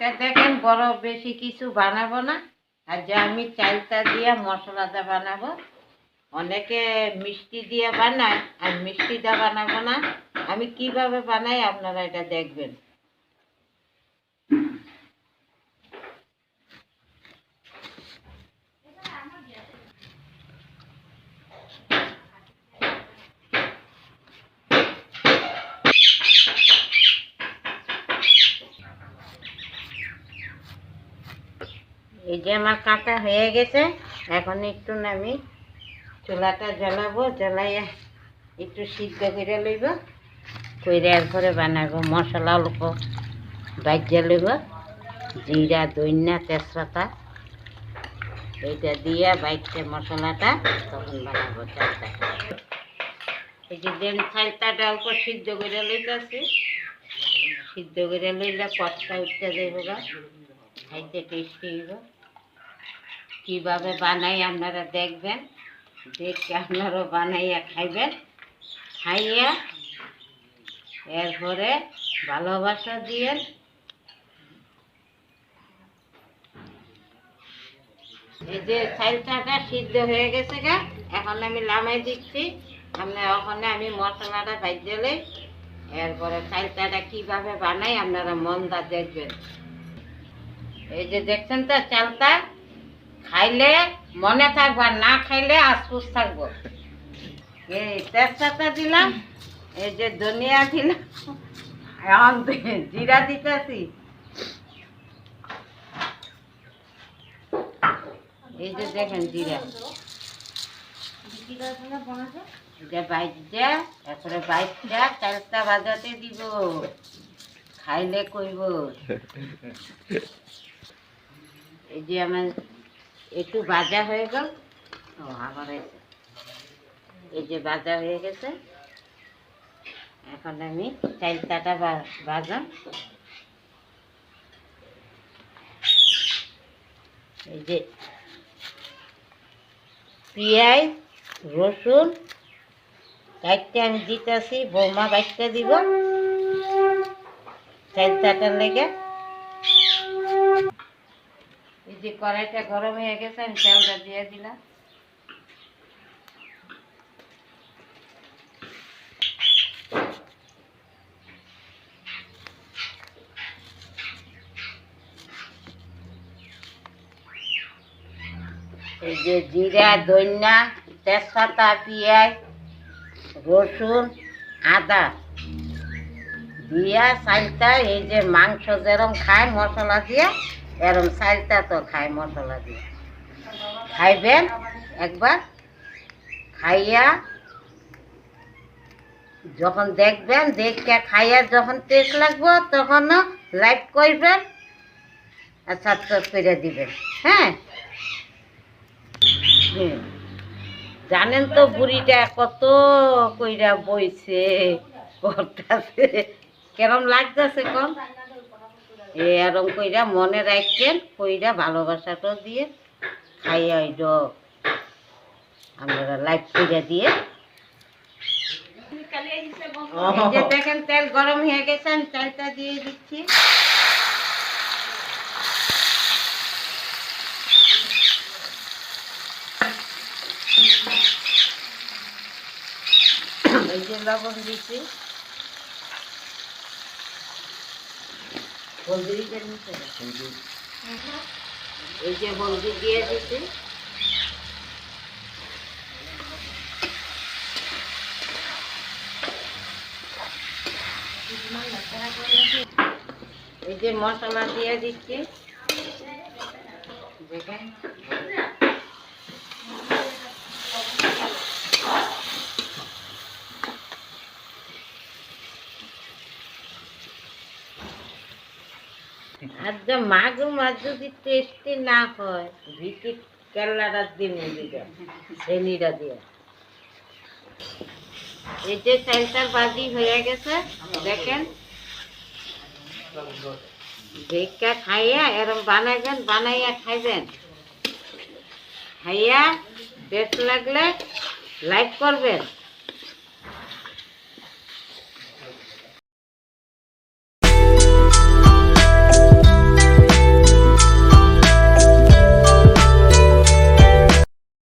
আজকে দেখেন বড় বেশি কিছু বানাবো না, আর যে আমি চালটা দিয়ে মশলাটা বানাবো। অনেকে মিষ্টি দিয়ে বানায়, আর মিষ্টিটা বানাবো না। আমি কিভাবে বানাই আপনারা এটা দেখবেন। এই যে আমার কাটা হয়ে গেছে, এখন একটু আমি চুলাটা জ্বালাবো, জ্বালাইয়া একটু সিদ্ধ করে লইব, করে এরপরে বানাবো। মশলা অল্প বাজিয়ে লইব, জিরা, ধনিয়া, তেজপাতা এইটা দিয়ে বাইটে মশলাটা তখন বানাবো চালটা। এই যে দেন চালটাটা অল্প সিদ্ধ করে লইতেছি, সিদ্ধ করে লইলে পটটা উঠতে যাইব, খাইতে টেস্টি হইব। কীভাবে বানাই আপনারা দেখবেন, দেখে আপনারাও বানাইয়া খাইবেন, খাইয়া এরপরে ভালোবাসা দিয়ে। এই যে চালটাটা সিদ্ধ হয়ে গেছে গা, এখন আমি লামাই দিচ্ছি। ওখানে আমি মশলাটা ভাজিয়ে লই, এরপরে চালটাটা কিভাবে বানাই আপনারা মনটা দেখবেন। এই যে দেখছেন তো চালটা, খাইলে মনে থাকবো, আর না খাইলে আফসোস থাকবো। এই তেজপাতা দিলাম, এই যে ধনিয়া দিলাম, এখন জিরা দিতেছি। এই যে দেখেন জিরা, এটা বাইজা, তারপরে বাইজা চালটা বাজাতে দিব, খাইলে কইব। এই যে আমার একটু ভাজা হয়ে গেল, আবার এই যে ভাজা হয়ে গেছে, এখন আমি চালটাটা ভাজাম। এই যে পেঁয়াজ, রসুন কাটতে আমি দিতেছি, বৌমা বাইটটা দিব চালটাটার লেগে। এই যে কড়াইটা গরম হয়ে গেছে, আমি চালটা দিয়ে দিলাম। এই যে জিরা, ধনিয়া, তেজপাতা, পেঁয়াজ, রসুন, আদা দিয়া চালটা, এই যে মাংস যেরকম খায় মশলা দিয়ে, এরকম চালটা তো খায় মশলা দিয়ে। খাইবেন একবার, খাইয়া যখন দেখবেন, দেখে খাইয়া যখন টেস্ট লাগবো তখনও লাইক করবেন আর সাবস্ক্রাইব করে দিবেন। হ্যাঁ, জানেন তো বুড়িটা কত কইরা বইছে করতেছে, কেরম লাগতেছে কম। এরম কইরা মনে রাখছেন, কইরা ভালোবাসাটা দিয়ে খাইয়া আপনারা লাইক করে দিয়ে। দেখেন তেল গরম হয়ে গেছে, আমি চালটা দিয়ে দিচ্ছি। এই যে লবণ দিচ্ছি, হলদি এই যে হলদি দিয়ে দিচ্ছি। এই যে মশলা দিয়ে দিচ্ছি, দেখেন আর যে মাগু মাছ যদি টেস্টি না হয়, ভিটি কেল্লাটা দিয়ে দিবে, ছেনিটা দিয়ে। এই যে চালটার ভাজি হয়ে গেছে, দেখেন দেখে খাইয়া এরকম বানাইবেন, বানাইয়া খাইবেন। খাইয়া টেস্ট লাগলে লাইক করবেন।